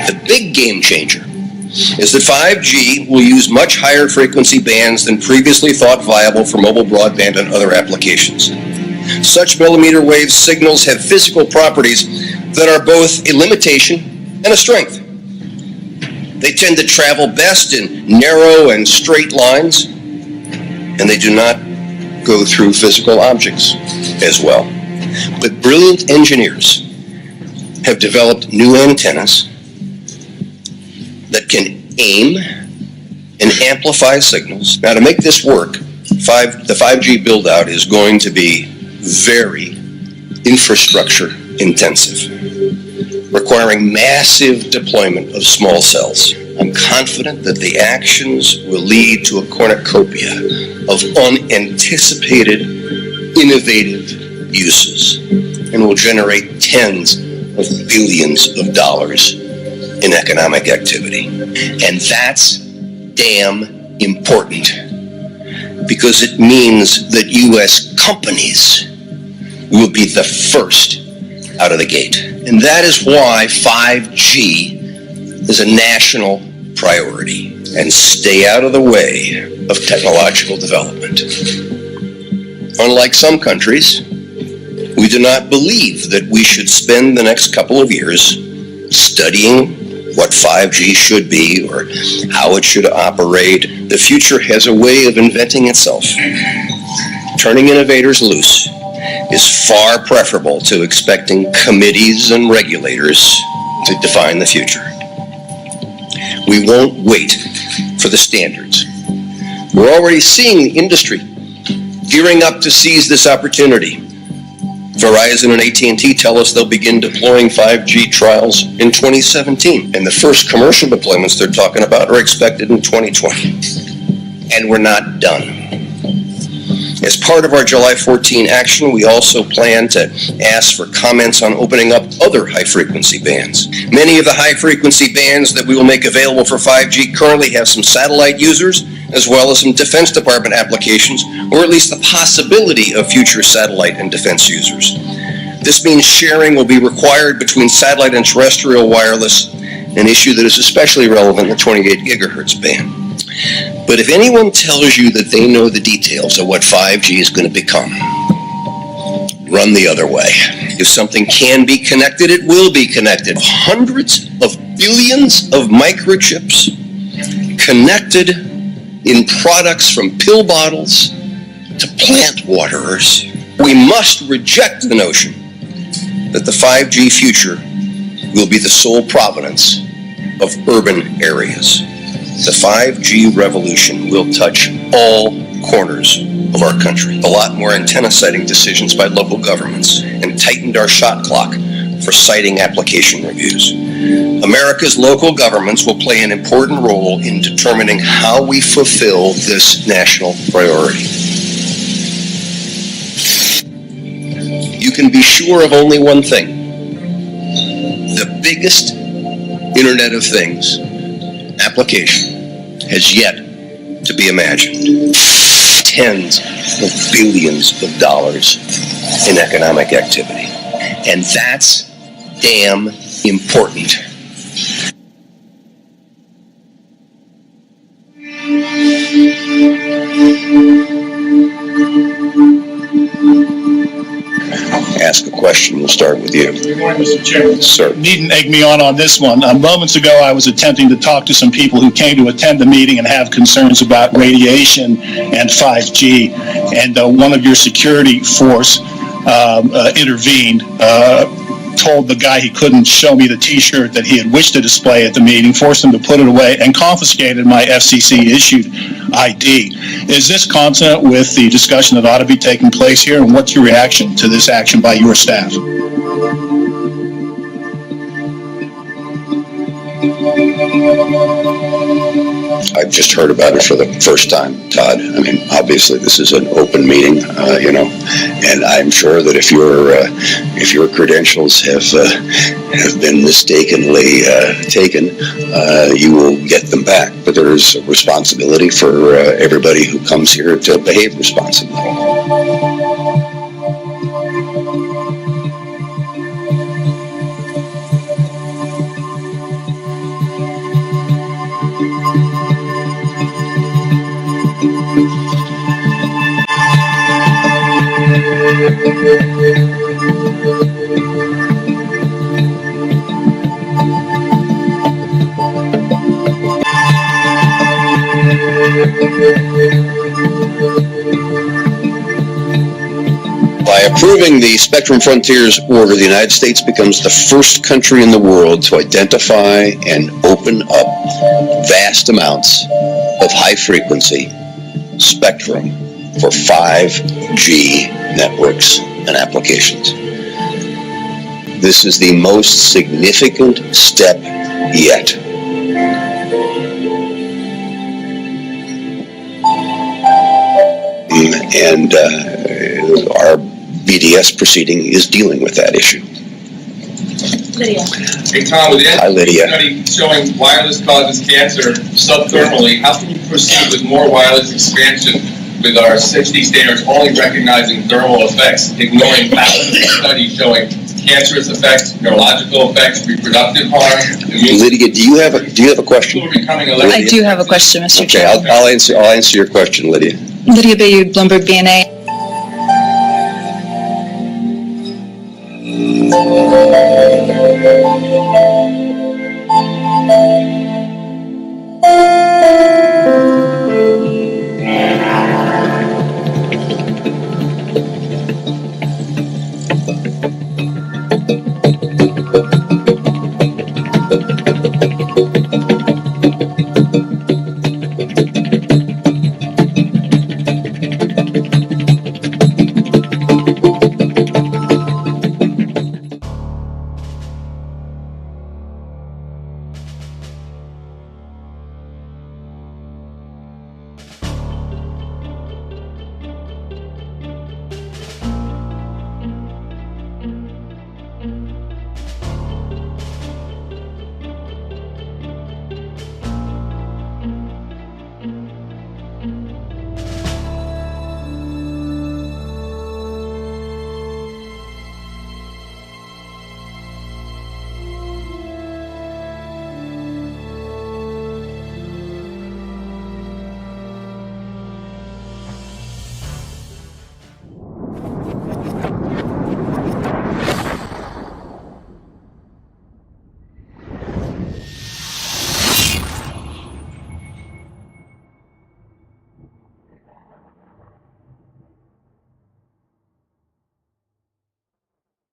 The big game changer is that 5G will use much higher frequency bands than previously thought viable for mobile broadband and other applications. Such millimeter wave signals have physical properties that are both a limitation and a strength. They tend to travel best in narrow and straight lines, and they do not go through physical objects as well. But brilliant engineers have developed new antennas that can aim and amplify signals. Now, to make this work, the 5G build-out is going to be very infrastructure intensive, requiring massive deployment of small cells. I'm confident that the actions will lead to a cornucopia of unanticipated, innovative uses and will generate tens of billions of dollars in economic activity. And that's damn important, because it means that U.S. companies will be the first out of the gate. And that is why 5G is a national priority. And stay out of the way of technological development. Unlike some countries, we do not believe that we should spend the next couple of years studying what 5G should be or how it should operate. The future has a way of inventing itself. Turning innovators loose is far preferable to expecting committees and regulators to define the future. We won't wait for the standards. We're already seeing the industry gearing up to seize this opportunity. Verizon and AT&T tell us they'll begin deploying 5G trials in 2017, and the first commercial deployments they're talking about are expected in 2020. And we're not done. As part of our July 14 action, we also plan to ask for comments on opening up other high-frequency bands. Many of the high-frequency bands that we will make available for 5G currently have some satellite users, as well as some Defense Department applications, or at least the possibility of future satellite and defense users. This means sharing will be required between satellite and terrestrial wireless, an issue that is especially relevant in the 28 gigahertz band. But if anyone tells you that they know the details of what 5G is going to become, run the other way. If something can be connected, it will be connected. Hundreds of billions of microchips connected in products from pill bottles to plant waterers. We must reject the notion that the 5G future will be the sole provenance of urban areas. The 5G revolution will touch all corners of our country. A lot more antenna siting decisions by local governments and tightened our shot clock for siting application reviews. America's local governments will play an important role in determining how we fulfill this national priority. You can be sure of only one thing. The biggest Internet of Things application has yet to be imagined. Tens of billions of dollars in economic activity. And that's damn important. Ask a question. We'll start with you. Good morning, Mr. Chairman. Sir. You needn't egg me on this one. Moments ago, I was attempting to talk to some people who came to attend the meeting and have concerns about radiation and 5G. And one of your security force intervened, told the guy he couldn't show me the T-shirt that he had wished to display at the meeting, forced him to put it away, and confiscated my FCC-issued ID. Is this consonant with the discussion that ought to be taking place here, and what's your reaction to this action by your staff? I've just heard about it for the first time, Todd. I mean, obviously this is an open meeting, and I'm sure that if your credentials have been mistakenly taken, you will get them back. But there is a responsibility for everybody who comes here to behave responsibly. By approving the Spectrum Frontiers Order, the United States becomes the first country in the world to identify and open up vast amounts of high-frequency spectrum for 5G networks and applications. This is the most significant step yet. And our BDS proceeding is dealing with that issue. Lydia. Hey Tom, with the Hi, Lydia. study showing wireless causes cancer subthermally, how can you proceed with more wireless expansion with our 60 standards only recognizing thermal effects, ignoring thousands of studies showing cancerous effects, neurological effects, reproductive harm? Lydia, do you have a question? I do have a question, Mr. Okay, Chair. I'll answer your question, Lydia. Lydia Bayou, Bloomberg BNA.